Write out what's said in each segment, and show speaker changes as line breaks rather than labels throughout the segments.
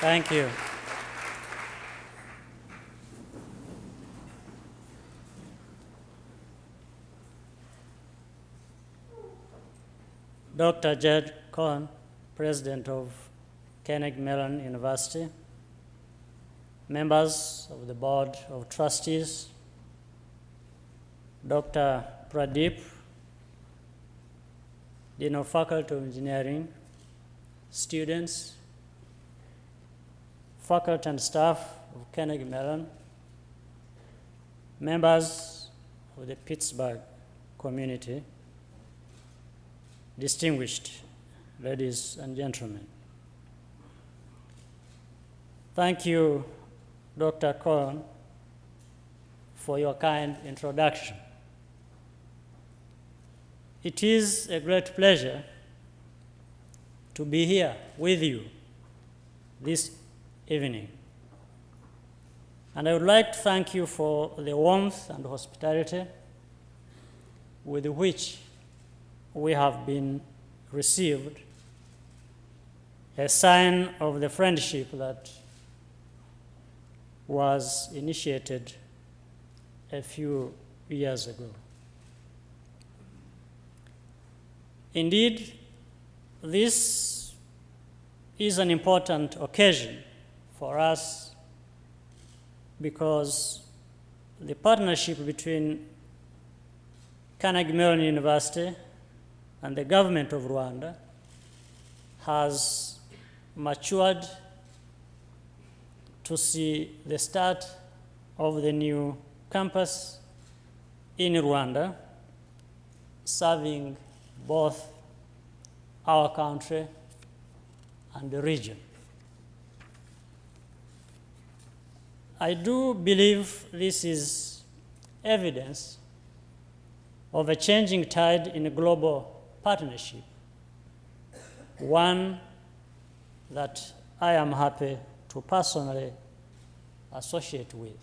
Thank you. Dr. Jed Cohen, President of Carnegie Mellon University, members of the Board of Trustees, Dr. Pradeep, Dean of Faculty of Engineering, students, faculty and staff of Carnegie Mellon, members of the Pittsburgh community, distinguished ladies and gentlemen. Thank you, Dr. Cohen, for your kind introduction. It is a great pleasure to be here with you this evening. And I would like to thank you for the warmth and hospitality with which we have been received, a sign of the friendship that was initiated a few years ago. Indeed, this is an important occasion for us because the partnership between Carnegie Mellon University and the government of Rwanda has matured to see the start of the new campus in Rwanda, serving both our country and the region. I do believe this is evidence of a changing tide in a global partnership, one that I am happy to personally associate with.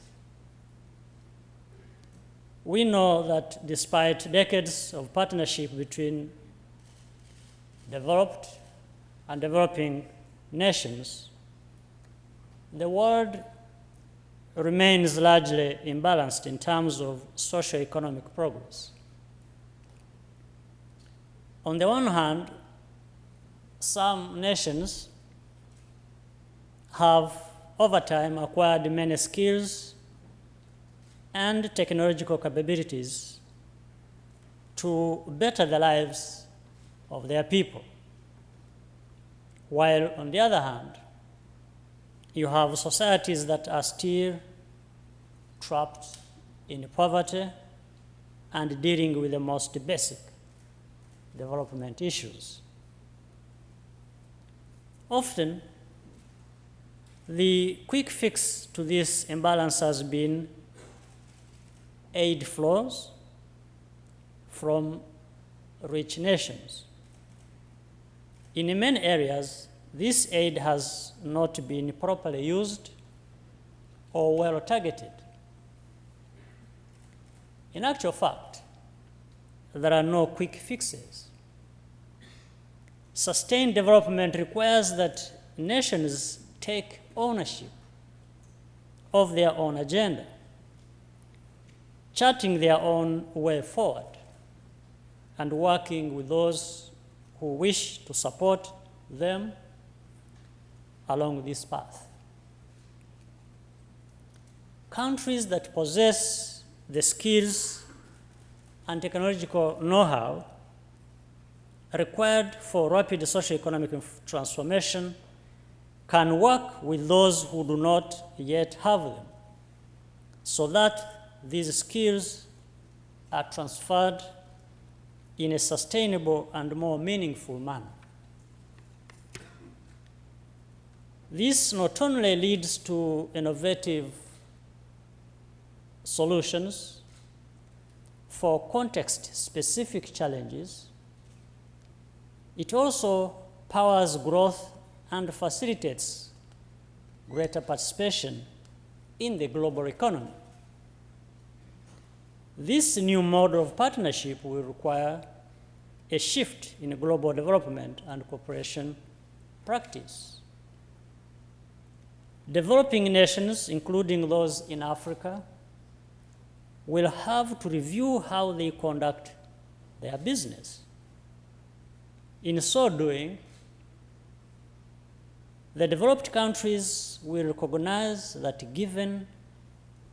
We know that despite decades of partnership between developed and developing nations, the world remains largely imbalanced in terms of socio-economic progress. On the one hand, some nations have over time acquired many skills and technological capabilities to better the lives of their people. While on the other hand, you have societies that are still trapped in poverty and dealing with the most basic development issues. Often, the quick fix to this imbalance has been aid flows from rich nations. In many areas, this aid has not been properly used or well targeted. In actual fact, there are no quick fixes. Sustained development requires that nations take ownership of their own agenda, charting their own way forward, and working with those who wish to support them along this path. Countries that possess the skills and technological know-how required for rapid socio-economic transformation can work with those who do not yet have them, so that these skills are transferred in a sustainable and more meaningful manner. This not only leads to innovative solutions for context-specific challenges, it also powers growth and facilitates greater participation in the global economy. This new model of partnership will require a shift in global development and cooperation practice. Developing nations, including those in Africa, will have to review how they conduct their business. In so doing, the developed countries will recognize that given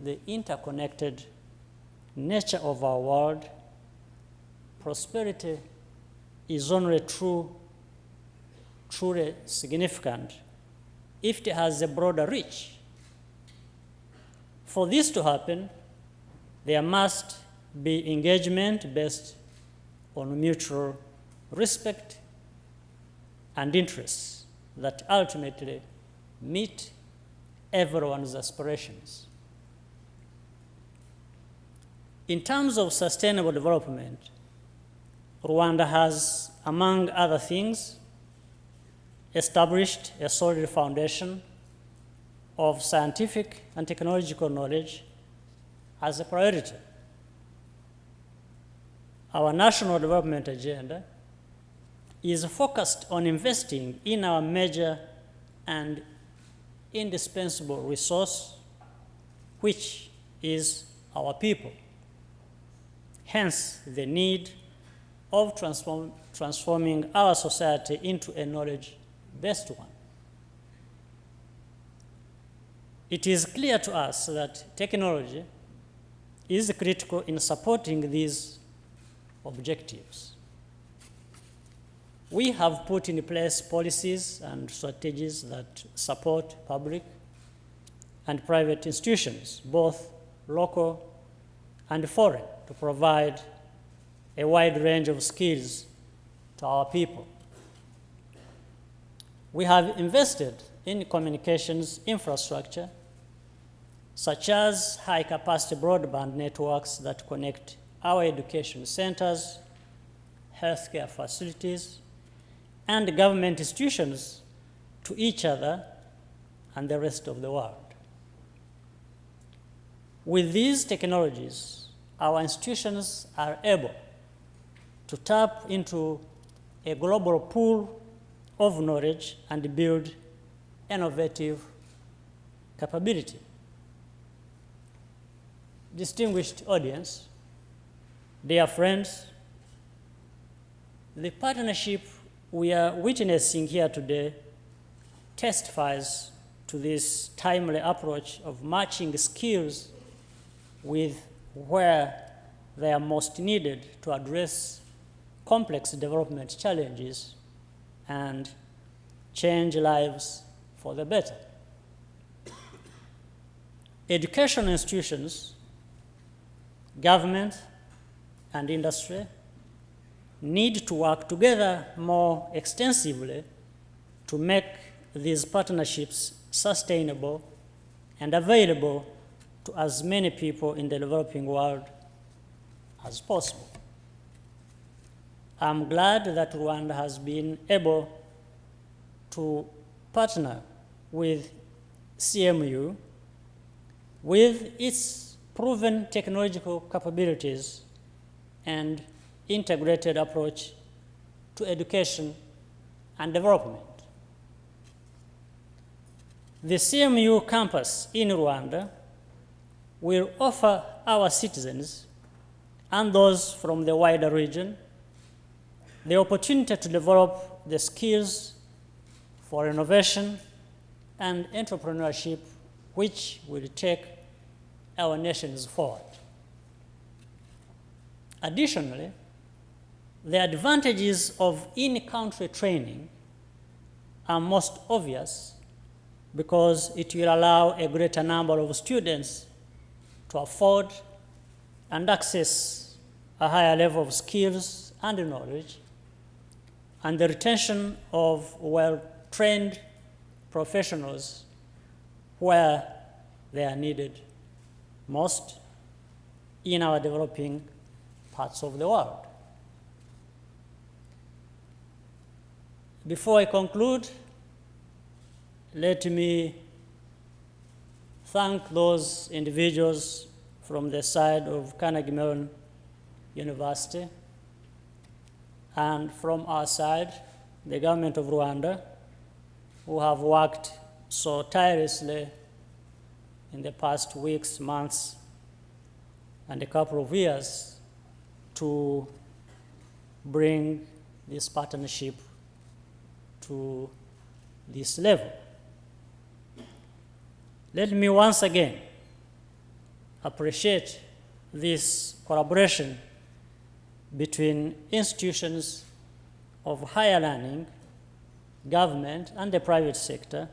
the interconnected nature of our world, prosperity is only truly significant if it has a broader reach. For this to happen, there must be engagement based on mutual respect and interests that ultimately meet everyone's aspirations. In terms of sustainable development, Rwanda has, among other things, established a solid foundation of scientific and technological knowledge as a priority. Our national development agenda is focused on investing in our major and indispensable resource, which is our people. Hence, the need of transforming our society into a knowledge-based one. It is clear to us that technology is critical in supporting these objectives. We have put in place policies and strategies that support public and private institutions, both local and foreign, to provide a wide range of skills to our people. We have invested in communications infrastructure, such as high-capacity broadband networks that connect our education centers, healthcare facilities, and government institutions to each other and the rest of the world. With these technologies, our institutions are able to tap into a global pool of knowledge and build innovative capability. Distinguished audience, dear friends, the partnership we are witnessing here today testifies to this timely approach of matching skills with where they are most needed to address complex development challenges and change lives for the better. Educational institutions, government, and industry need to work together more extensively to make these partnerships sustainable and available to as many people in the developing world as possible. I'm glad that Rwanda has been able to partner with CMU with its proven technological capabilities and integrated approach to education and development. The CMU campus in Rwanda will offer our citizens and those from the wider region the opportunity to develop the skills for innovation and entrepreneurship which will take our nations forward. Additionally, the advantages of in-country training are most obvious because it will allow a greater number of students to afford and access a higher level of skills and knowledge, and the retention of well-trained professionals where they are needed most in our developing parts of the world. Before I conclude, let me thank those individuals from the side of Carnegie Mellon University and from our side, the government of Rwanda, who have worked so tirelessly in the past weeks, months, and a couple of years to bring this partnership to this level. Let me once again appreciate this collaboration between institutions of higher learning, government, and the private sector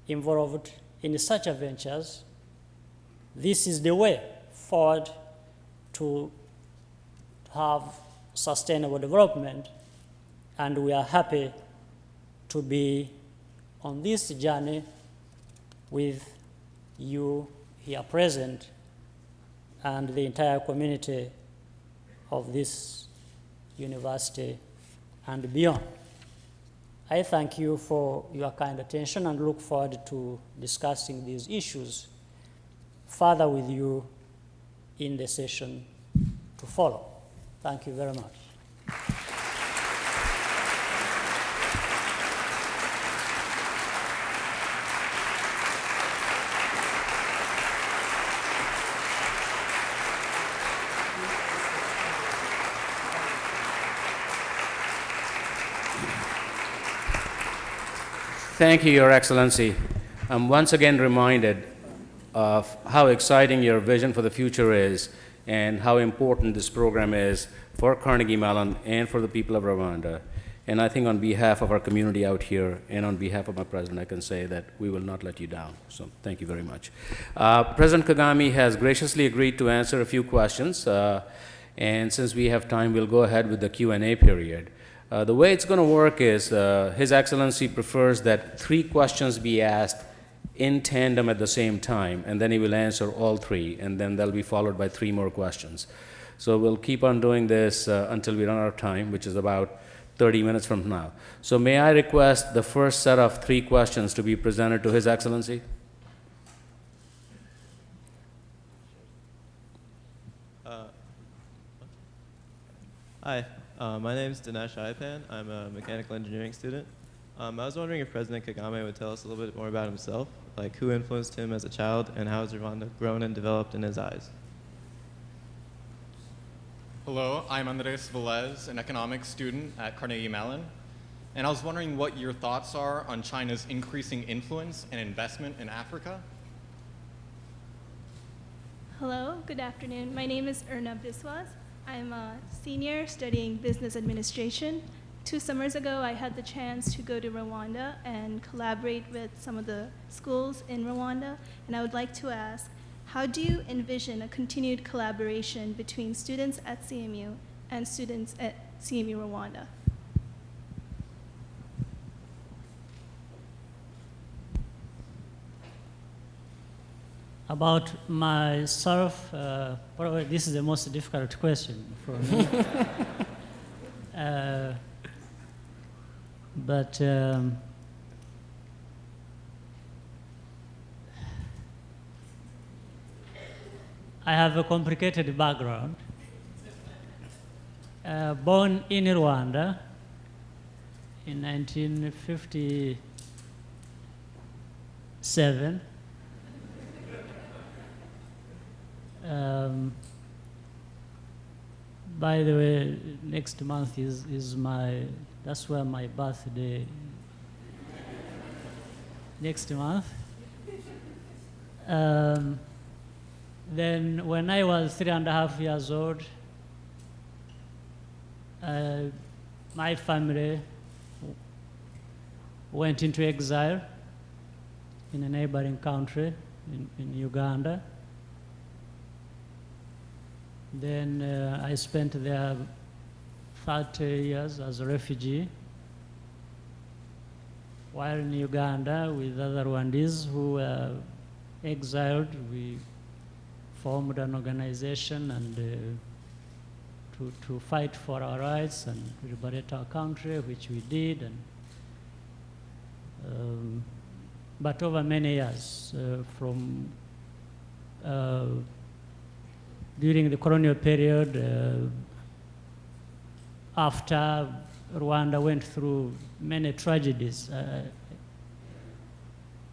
involved in such ventures. This is the way forward to have sustainable development, and we are happy to be on this journey with you here present and the entire community of this university and beyond. I thank you for your kind attention and look forward to discussing these issues further with you in the session to follow. Thank you very much.
Thank you, Your Excellency. I'm once again reminded of how exciting your vision for the future is and how important this program is for Carnegie Mellon and for the people of Rwanda. And I think on behalf of our community out here and on behalf of my president, I can say that we will not let you down. So thank you very much. President Kagame has graciously agreed to answer a few questions. And since we have time, we'll go ahead with the Q&A period. The way it's going to work is His Excellency prefers that 3 questions be asked in tandem at the same time, and then he will answer all 3, and then they'll be followed by 3 more questions. So we'll keep on doing this until we run out of time, which is about 30 minutes from now. So may I request the first set of 3 questions to be presented to His Excellency?
Hi, my name is Dinesh Ipan. I'm a mechanical engineering student. I was wondering if President Kagame would tell us a little bit more about himself, like who influenced him as a child and how has Rwanda grown and developed in his eyes?
Hello, I'm Andres Velez, an economics student at Carnegie Mellon, and I was wondering what your thoughts are on China's increasing influence and investment in Africa.
Hello, good afternoon. My name is Erna Biswas. I'm a senior studying business administration. 2 summers ago, I had the chance to go to Rwanda and collaborate with some of the schools in Rwanda, and I would like to ask, how do you envision a continued collaboration between students at CMU and students at CMU Rwanda?
About myself, probably this is the most difficult question for me. But I have a complicated background. Born in Rwanda in 1957. By the way, next month is that's where my birthday, next month. Then when I was 3.5 years old, my family went into exile in a neighboring country, in Uganda. Then I spent there 30 years as a refugee. While in Uganda with other Rwandese who were exiled, we formed an organization and to fight for our rights and liberate our country, which we did. And, but over many years, during the colonial period, after Rwanda went through many tragedies,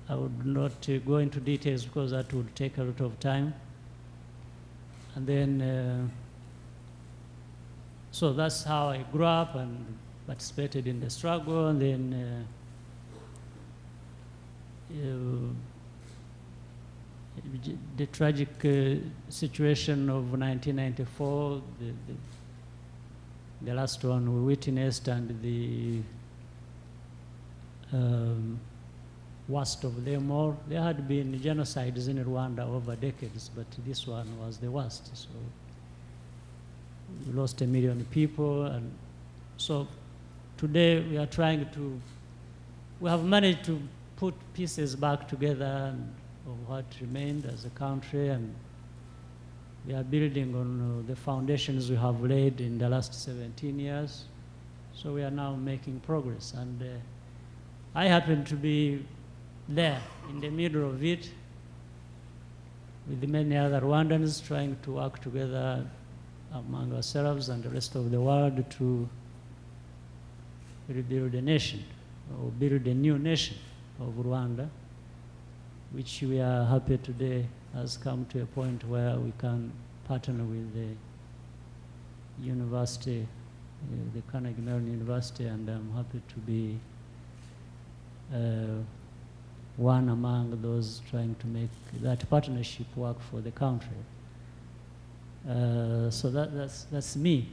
I would not go into details because that would take a lot of time. And then, so that's how I grew up and participated in the struggle. And then the tragic situation of 1994, the last one we witnessed, and the worst of them all. There had been genocides in Rwanda over decades, but this one was the worst. So we lost 1 million people, and so today we are trying to, we have managed to put pieces back together of what remained as a country, and we are building on the foundations we have laid in the last 17 years. So we are now making progress, and I happen to be there in the middle of it with many other Rwandans trying to work together among ourselves and the rest of the world to rebuild a nation, or build a new nation of Rwanda, which we are happy today has come to a point where we can partner with the university, the Carnegie Mellon University, and I'm happy to be one among those trying to make that partnership work for the country. So that's me.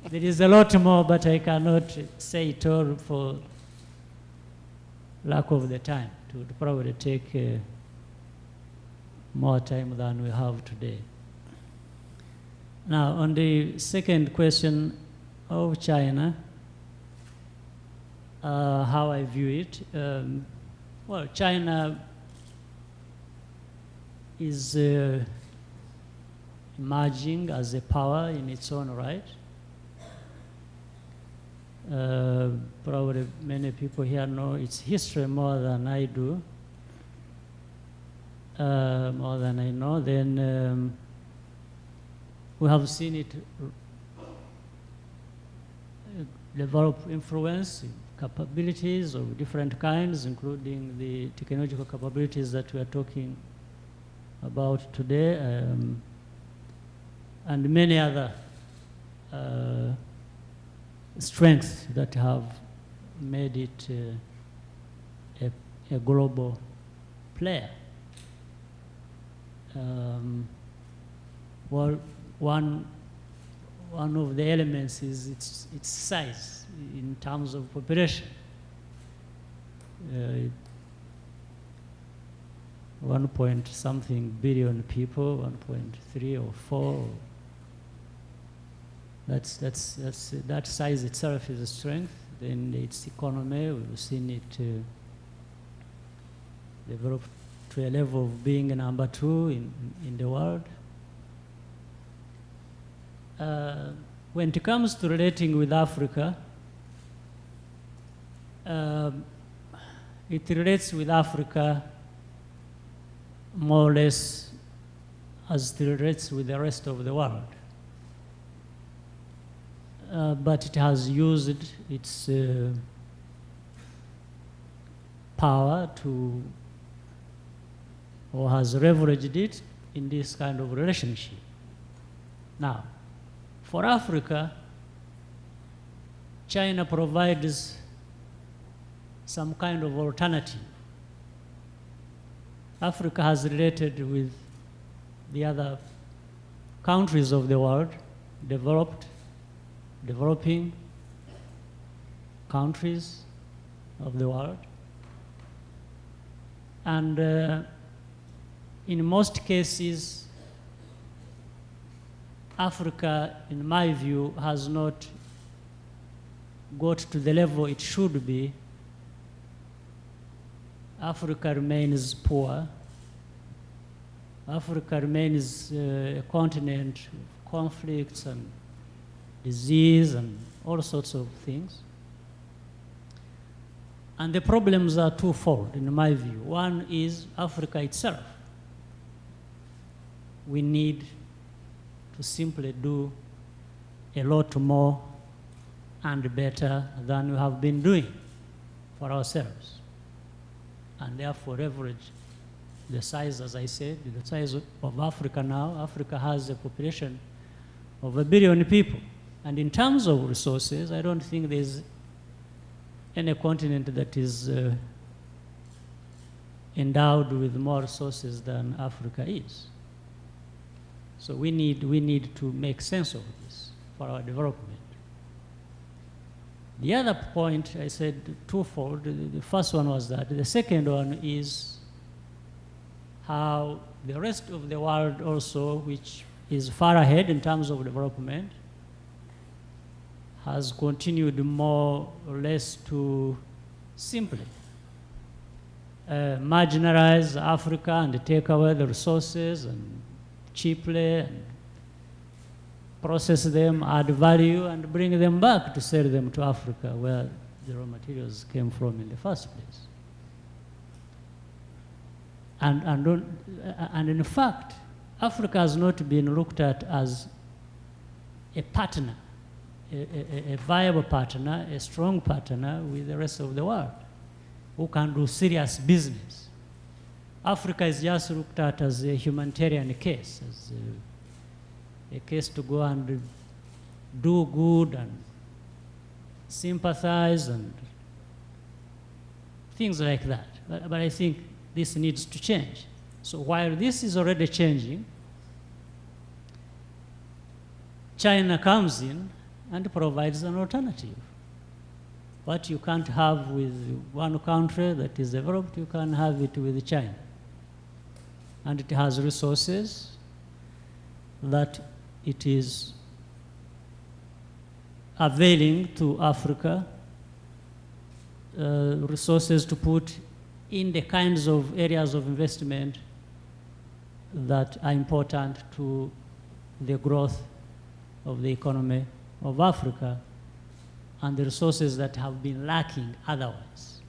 There is a lot more, but I cannot say it all for lack of the time. It would probably take more time than we have today. Now, on the second question of China, how I view it, well, China is emerging as a power in its own right. Probably many people here know its history more than I do, more than I know. Then we have seen it develop influence, capabilities of different kinds, including the technological capabilities that we are talking about today, and many other strengths that have made it a global player. Well, one of the elements is its size in terms of population. 1 point something billion people, 1.3 or 4. That size itself is a strength. Then its economy, we've seen it develop to a level of being number 2 in the world. When it comes to relating with Africa, it relates with Africa more or less as it relates with the rest of the world. But it has used its power to, or has leveraged it in this kind of relationship. Now, for Africa, China provides some kind of alternative. Africa has related with the other countries of the world, developing countries of the world. And in most cases, Africa, in my view, has not got to the level it should be. Africa remains poor. Africa remains a continent of conflicts and disease and all sorts of things. And the problems are twofold, in my view. One is Africa itself. We need to simply do a lot more and better than we have been doing for ourselves. and therefore leverage the size, as I said, the size of Africa now. Africa has a population of 1 billion people. And in terms of resources, I don't think there's any continent that is endowed with more resources than Africa is. So we need to make sense of this for our development. The other point, I said twofold. The first one was that. The second one is how the rest of the world also, which is far ahead in terms of development, has continued more or less to simply marginalize Africa and take away the resources and cheaply and process them, add value, and bring them back to sell them to Africa, where the raw materials came from in the first place. And in fact, Africa has not been looked at as a partner, a viable partner, a strong partner with the rest of the world who can do serious business. Africa is just looked at as a humanitarian case, as a case to go and do good and sympathize and things like that. But I think this needs to change. So while this is already changing, China comes in and provides an alternative. What you can't have with one country that is developed, you can have it with China. And it has resources that it is availing to Africa, resources to put in the kinds of areas of investment that are important to the growth of the economy of Africa, and the resources that have been lacking otherwise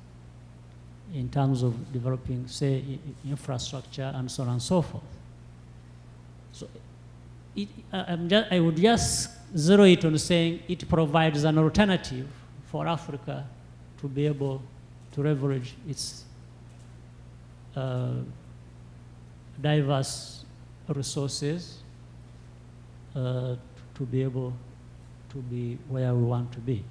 in terms of developing, say, infrastructure and so on and so forth. So I would just zero it on saying it provides an alternative for Africa to be able to leverage its diverse resources to be able to be where we want to be.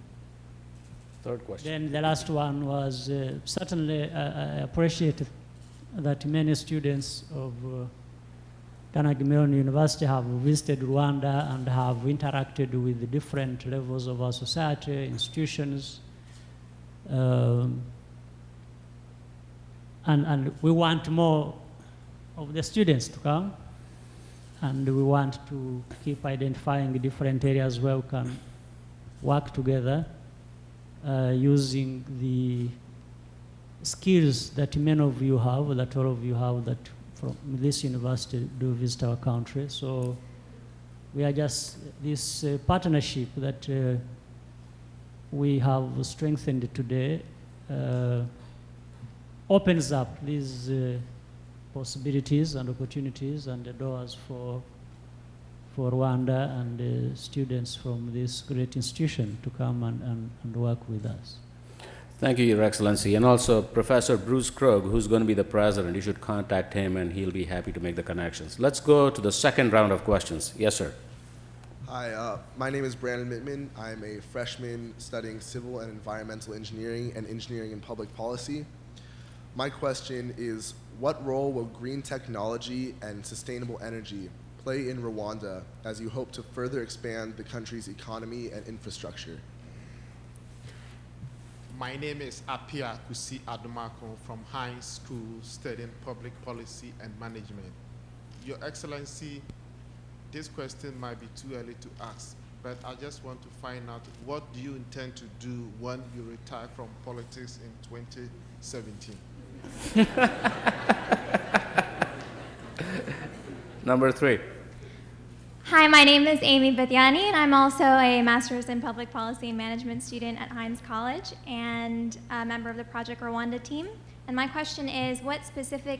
Third question.
Then the last one was certainly I appreciate that many students of Carnegie Mellon University have visited Rwanda and have interacted with the different levels of our society, institutions, and we want more of the students to come, and we want to keep identifying the different areas where we can work together using the skills that many of you have, that all of you have, that from this university do visit our country. So we are just, this partnership that we have strengthened today opens up these possibilities and opportunities and the doors for Rwanda and students from this great institution to come and work with us.
Thank you, Your Excellency. And also, Professor Bruce Krogh, who's going to be the president, you should contact him and he'll be happy to make the connections. Let's go to the second round of questions. Yes, sir.
Hi, my name is Brandon Mittman. I'm a freshman studying civil and environmental engineering and engineering and public policy. My question is, what role will green technology and sustainable energy play in Rwanda as you hope to further expand the country's economy and infrastructure?
My name is Apia Kusi Adumako from High School studying public policy and management. Your Excellency, this question might be too early to ask, but I just want to find out, what do you intend to do when you retire from politics in 2017?
Number 3.
Hi, my name is Amy Bithyani, and I'm also a Master's in Public Policy and Management student at Hines College and a member of the Project Rwanda team. And my question is, what specific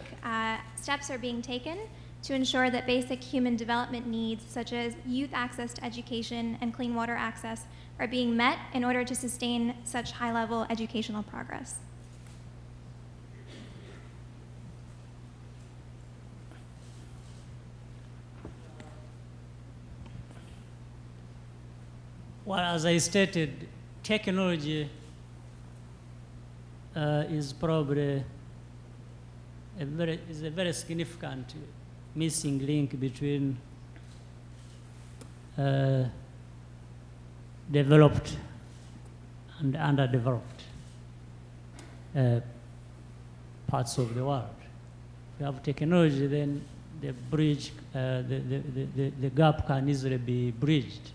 steps are being taken to ensure that basic human development needs, such as youth access to education and clean water access, are being met in order to sustain such high-level educational progress?
Well, as I stated, technology is probably a very significant missing link between developed and underdeveloped parts of the world. If you have technology, then the bridge, the gap can easily be bridged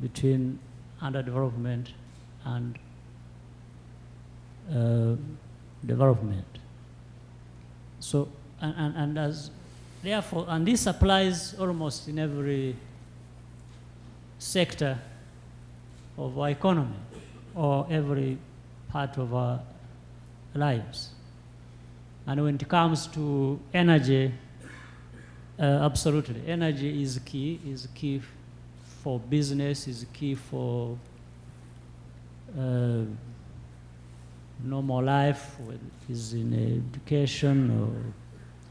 between underdevelopment and development. So, and as therefore, and this applies almost in every sector of our economy or every part of our lives. And when it comes to energy, absolutely, energy is key for business, is key for normal life, whether it is in education or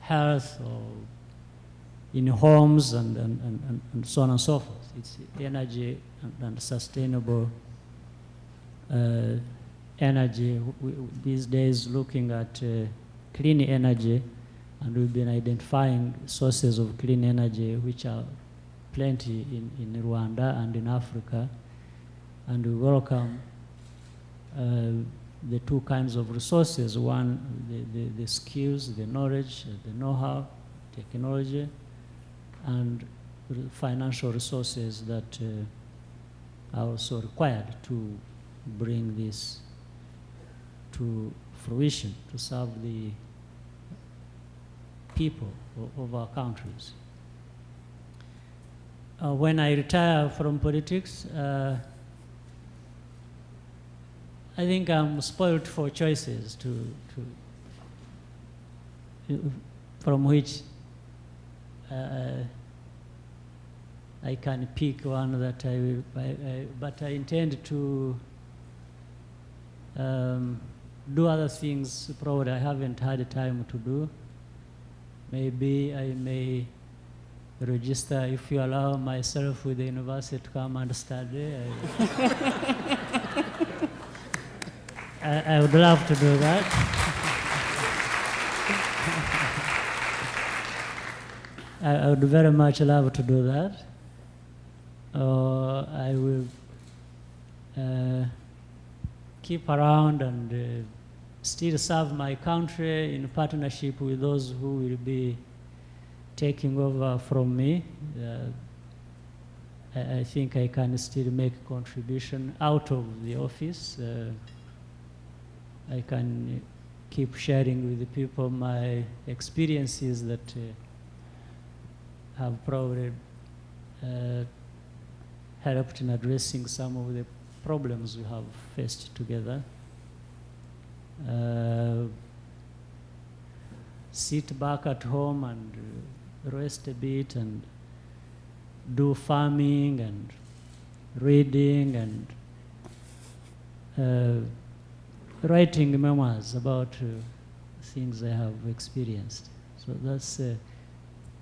health or in homes and so on and so forth. It's energy and sustainable energy. These days looking at clean energy, and we've been identifying sources of clean energy which are plenty in Rwanda and in Africa, and we welcome the two kinds of resources. One, the skills, the knowledge, the know-how, technology, and financial resources that are also required to bring this to fruition, to serve the people of our countries. When I retire from politics, I think I'm spoiled for choices from which I can pick one that I will, but I intend to do other things probably I haven't had time to do. Maybe I may register, if you allow myself with the university to come and study. I would love to do that. I would very much love to do that. I will keep around and still serve my country in partnership with those who will be taking over from me. I think I can still make a contribution out of the office. I can keep sharing with the people my experiences that have probably helped in addressing some of the problems we have faced together. Sit back at home and rest a bit and do farming and reading and writing memoirs about things I have experienced. So that's,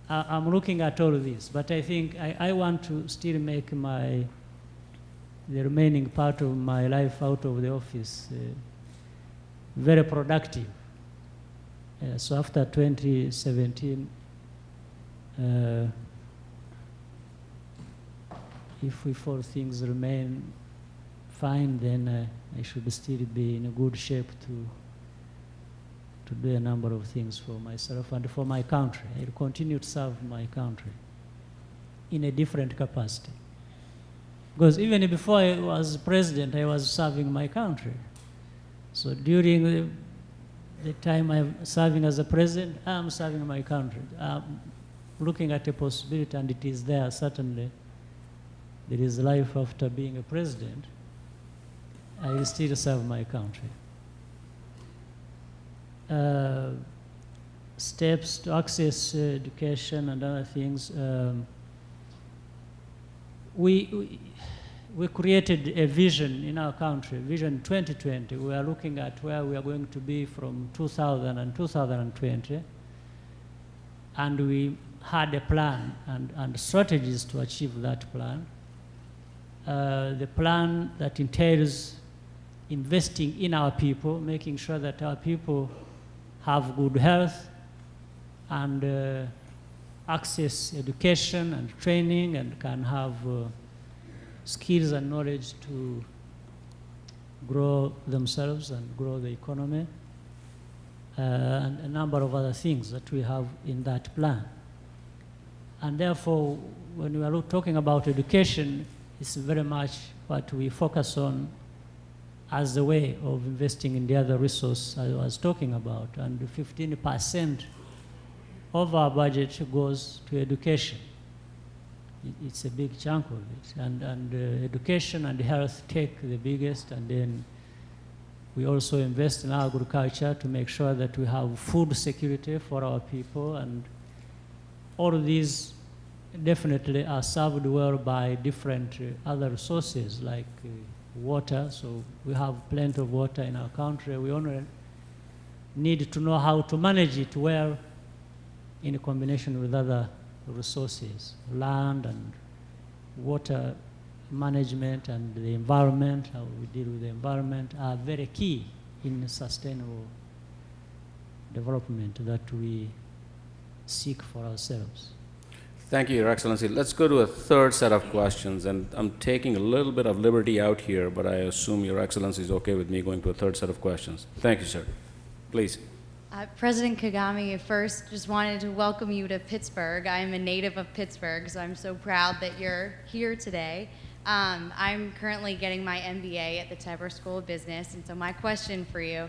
I'm looking at all of this, but I think I want to still make the remaining part of my life out of the office very productive. So after 2017, if things remain fine, then I should still be in a good shape to do a number of things for myself and for my country. I'll continue to serve my country in a different capacity. Because even before I was president, I was serving my country. So during the time I'm serving as a president, I'm serving my country. I'm looking at a possibility, and it is there, certainly. There is life after being a president. I will still serve my country. Steps to access education and other things. We created a vision in our country, Vision 2020. We are looking at where we are going to be from 2000 and 2020. And we had a plan and strategies to achieve that plan. the plan that entails investing in our people, making sure that our people have good health and access education and training and can have skills and knowledge to grow themselves and grow the economy, and a number of other things that we have in that plan. And therefore, when we are talking about education, it's very much what we focus on as the way of investing in the other resource I was talking about. And 15% of our budget goes to education. It's a big chunk of it. And education and health take the biggest, and then we also invest in agriculture to make sure that we have food security for our people, and all of these definitely are served well by different other resources like water. So we have plenty of water in our country. We only need to know how to manage it well in combination with other resources. Land and water management and the environment, how we deal with the environment, are very key in sustainable development that we seek for ourselves.
Thank you, Your Excellency. Let's go to a third set of questions, and I'm taking a little bit of liberty out here, but I assume Your Excellency is okay with me going to a third set of questions. Thank you, sir. Please.
President Kagame, first, just wanted to welcome you to Pittsburgh. I am a native of Pittsburgh, so I'm so proud that you're here today. I'm currently getting my MBA at the Tepper School of Business, and so my question for you,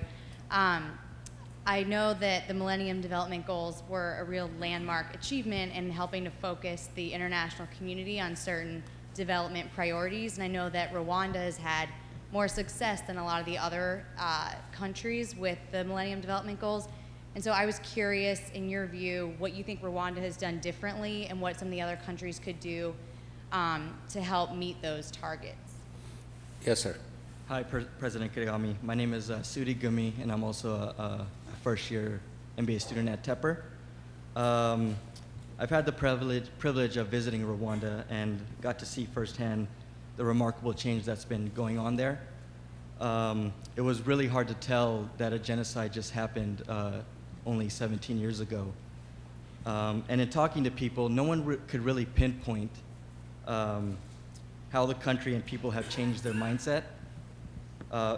I know that the Millennium Development Goals were a real landmark achievement in helping to focus the international community on certain development priorities, and I know that Rwanda has had more success than a lot of the other countries with the Millennium Development Goals. And so I was curious, in your view, what you think Rwanda has done differently and what some of the other countries could do to help meet those targets.
Yes, sir.
Hi, President Kagame. My name is Sudi Gumi, and I'm also a first-year MBA student at Tepper. I've had the privilege of visiting Rwanda and got to see firsthand the remarkable change that's been going on there. It was really hard to tell that a genocide just happened only 17 years ago. And in talking to people, no one could really pinpoint how the country and people have changed their mindset.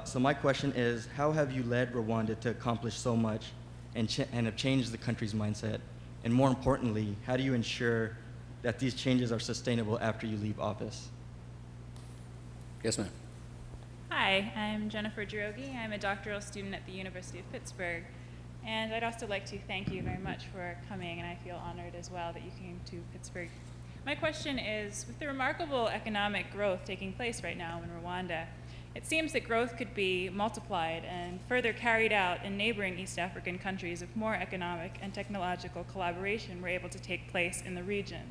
So my question is, how have you led Rwanda to accomplish so much and have changed the country's mindset? And more importantly, how do you ensure that these changes are sustainable after you leave office?
Yes, ma'am.
Hi, I'm Jennifer Jirogi. I'm a doctoral student at the University of Pittsburgh. And I'd also like to thank you very much for coming, and I feel honored as well that you came to Pittsburgh. My question is, with the remarkable economic growth taking place right now in Rwanda, it seems that growth could be multiplied and further carried out in neighboring East African countries if more economic and technological collaboration were able to take place in the region.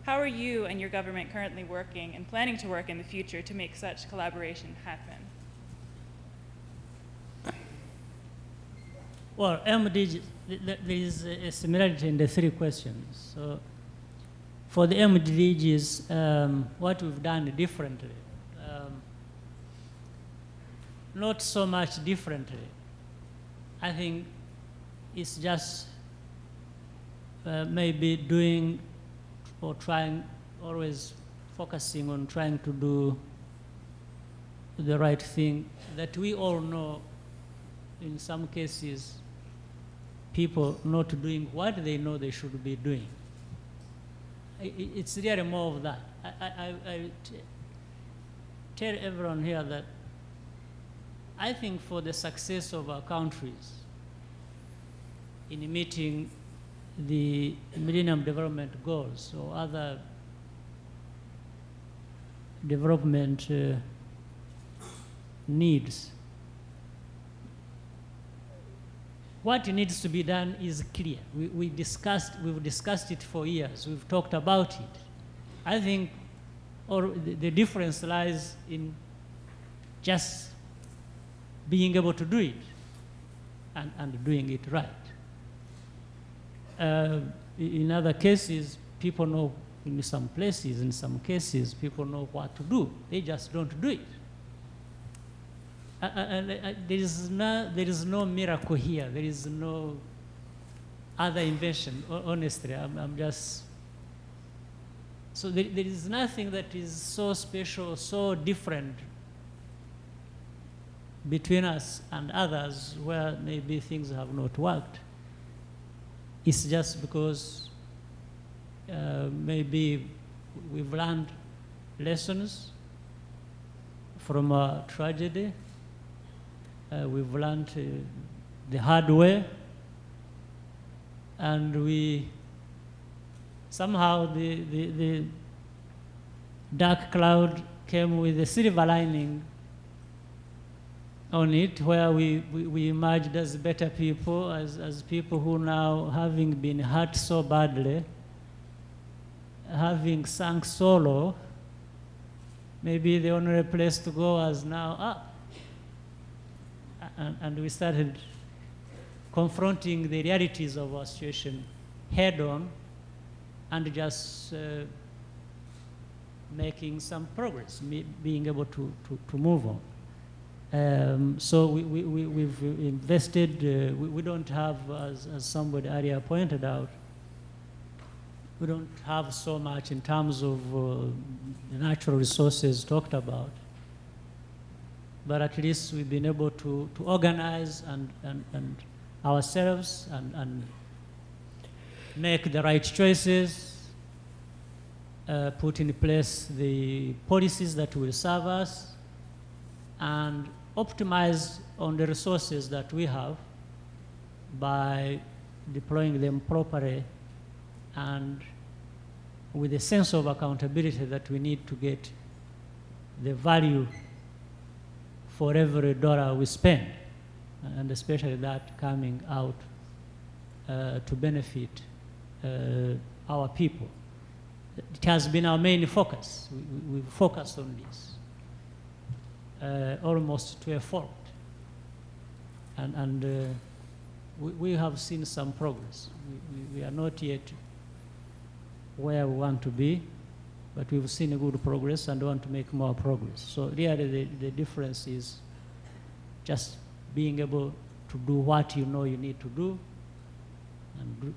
How are you and your government currently working and planning to work in the future to make such collaboration happen?
Well, MDG, there is a similarity in the three questions. So for the MDGs, what we've done differently, not so much differently. I think it's just maybe doing or trying, always focusing on trying to do the right thing that we all know in some cases people not doing what they know they should be doing. It's really more of that. I tell everyone here that I think for the success of our countries in meeting the Millennium Development Goals or other development needs, what needs to be done is clear. We've discussed it for years. We've talked about it. I think the difference lies in just being able to do it and doing it right. In other cases, people know in some places, in some cases, people know what to do. They just don't do it. There is no miracle here. There is no other invention. Honestly, I'm just. So there is nothing that is so special, so different between us and others where maybe things have not worked. It's just because maybe we've learned lessons from a tragedy. We've learned the hard way, and we somehow the dark cloud came with a silver lining on it, where we emerged as better people, as people who now, having been hurt so badly, having sunk so low, maybe the only place to go was now up. And we started confronting the realities of our situation head on and just making some progress, being able to move on. So we've invested, we don't have, as somebody earlier pointed out, we don't have so much in terms of the natural resources talked about. But at least we've been able to organize and ourselves and make the right choices, put in place the policies that will serve us, and optimize on the resources that we have by deploying them properly and with a sense of accountability that we need to get the value for every dollar we spend, and especially that coming out to benefit our people. It has been our main focus. We've focused on this almost to a fault. And we have seen some progress. We are not yet where we want to be, but we've seen a good progress and want to make more progress. So really the difference is just being able to do what you know you need to do and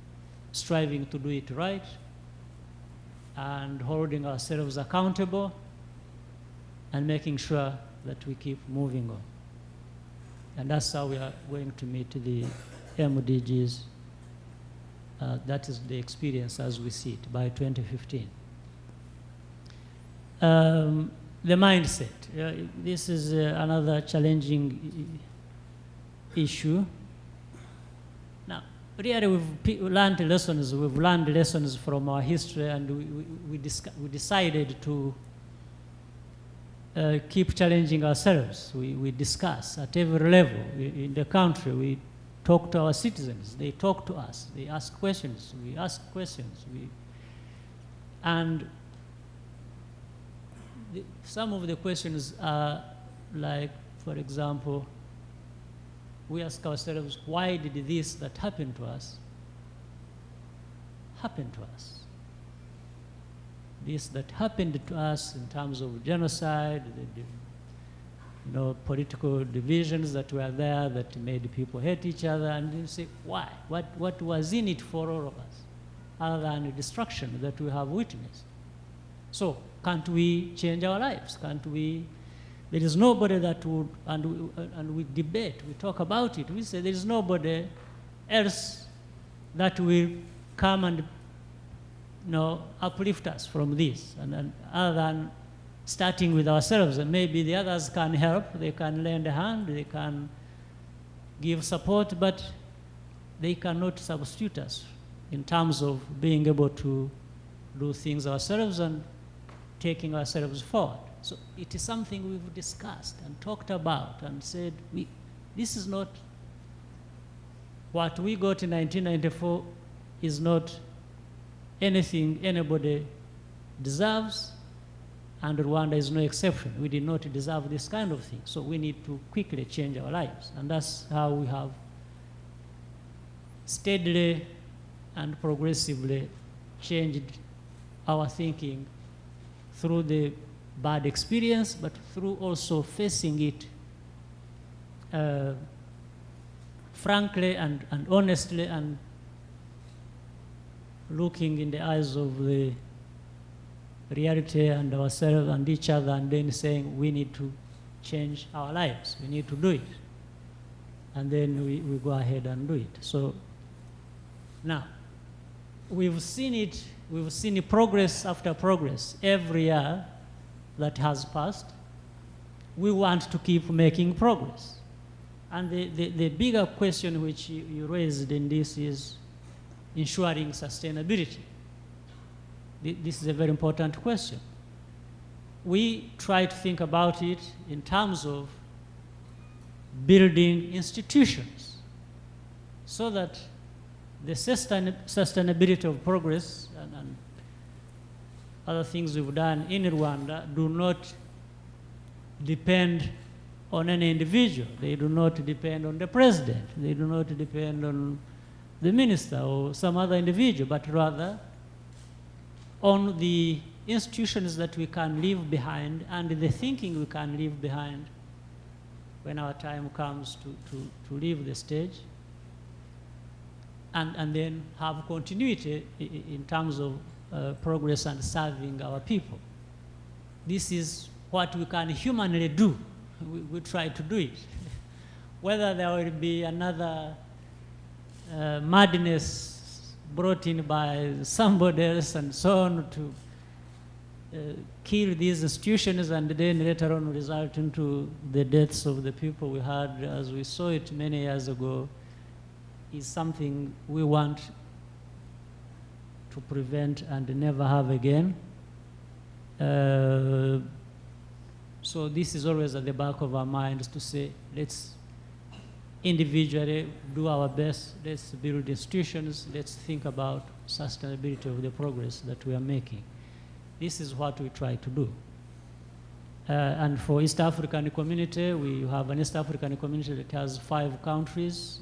striving to do it right and holding ourselves accountable and making sure that we keep moving on. And that's how we are going to meet the MDGs. That is the experience as we see it by 2015. The mindset. This is another challenging issue. Now, really we've learned lessons. We've learned lessons from our history, and we decided to keep challenging ourselves. We discuss at every level in the country. We talk to our citizens. They talk to us. They ask questions. We ask questions. And some of the questions are like, for example, we ask ourselves, why did this that happened to us happen to us? This that happened to us in terms of genocide, political divisions that were there that made people hate each other, and you say, why? What was in it for all of us, other than the destruction that we have witnessed? So, can't we change our lives? Can't we? There is nobody that would, and we debate, we talk about it. We say there is nobody else that will come and uplift us from this, and other than starting with ourselves, and maybe the others can help, they can lend a hand, they can give support, but they cannot substitute us in terms of being able to do things ourselves and taking ourselves forward. So it is something we've discussed and talked about and said, this is not what we got in 1994 is not anything anybody deserves, and Rwanda is no exception. We did not deserve this kind of thing, so we need to quickly change our lives. And that's how we have steadily and progressively changed our thinking through the bad experience, but through also facing it frankly and honestly, and looking in the eyes of the reality and ourselves and each other, and then saying we need to change our lives, we need to do it. And then we go ahead and do it. So now, we've seen progress after progress every year that has passed. We want to keep making progress. And the bigger question which you raised in this is ensuring sustainability. This is a very important question. We try to think about it in terms of building institutions so that the sustainability of progress and other things we've done in Rwanda do not depend on any individual. They do not depend on the president. They do not depend on the minister or some other individual, but rather on the institutions that we can leave behind and the thinking we can leave behind when our time comes to leave the stage, and then have continuity in terms of progress and serving our people. This is what we can humanly do. We try to do it. Whether there will be another madness brought in by somebody else and so on to kill these institutions and then later on result into the deaths of the people we had as we saw it many years ago, is something we want to prevent and never have again. So this is always at the back of our minds to say, let's individually do our best, let's build institutions, let's think about sustainability of the progress that we are making. This is what we try to do. And for East African community, we have an East African community that has 5 countries,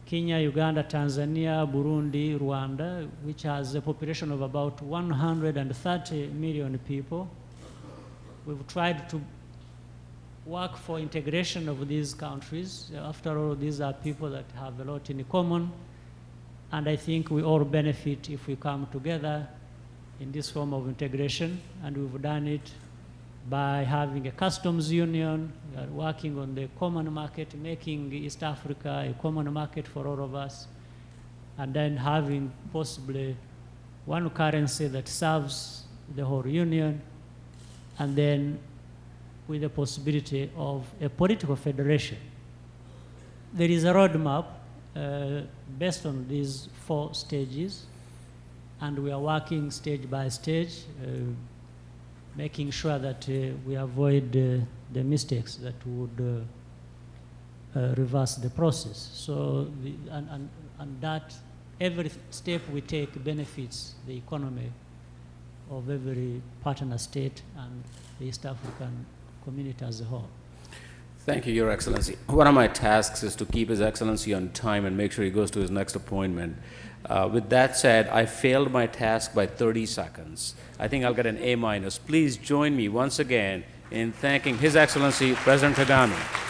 Kenya, Uganda, Tanzania, Burundi, Rwanda, which has a population of about 130 million people. We've tried to work for integration of these countries. After all, these are people that have a lot in common, and I think we all benefit if we come together in this form of integration, and we've done it by having a customs union, working on the common market, making East Africa a common market for all of us, and then having possibly one currency that serves the whole union, and then with the possibility of a political federation. There is a roadmap based on these 4 stages, and we are working stage by stage, making sure that we avoid the mistakes that would reverse the process. So, and that every step we take benefits the economy of every partner state and the East African community as a whole.
Thank you, Your Excellency. One of my tasks is to keep His Excellency on time and make sure he goes to his next appointment. With that said, I failed my task by 30 seconds. I think I'll get an A-. Please join me once again in thanking His Excellency President Kagame.